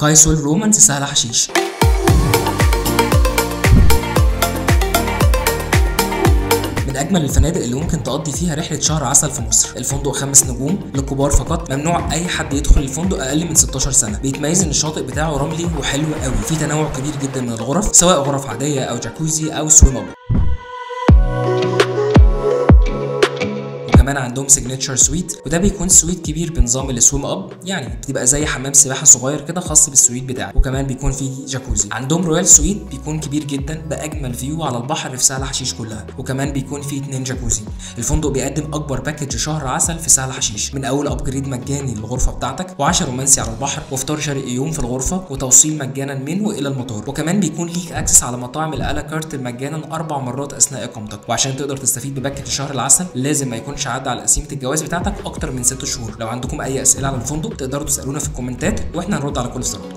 كايسول رومانس سهل حشيش. من اجمل الفنادق اللي ممكن تقضي فيها رحله شهر عسل في مصر. الفندق 5 نجوم للكبار فقط، ممنوع اي حد يدخل الفندق اقل من 16 سنه. بيتميز ان الشاطئ بتاعه رملي وحلو قوي، في تنوع كبير جدا من الغرف سواء غرف عاديه او جاكوزي او سويم اب. كمان عندهم سيجنتشر سويت، وده بيكون سويت كبير بنظام السويم اب، يعني بتبقى زي حمام سباحه صغير كده خاص بالسويت بتاعك، وكمان بيكون فيه جاكوزي. عندهم رويال سويت بيكون كبير جدا باجمل فيو على البحر في سهل حشيش كلها، وكمان بيكون فيه 2 جاكوزي. الفندق بيقدم اكبر باكج شهر عسل في سهل حشيش، من اول ابجريد مجاني للغرفه بتاعتك، وعشاء رومانسي على البحر، وفطار شرقي يوم في الغرفه، وتوصيل مجانا منه الى المطار، وكمان بيكون ليك اكسس على مطاعم الالا كارت مجانا 4 مرات اثناء اقامتك. وعشان تقدر تستفيد بباكج شهر العسل لازم ما يكونش عدى على قسيمه الجواز بتاعتك اكتر من 6 شهور. لو عندكم اي اسئله على الفندق تقدروا تسالونا في الكومنتات واحنا هنرد على كل استفساراتكم.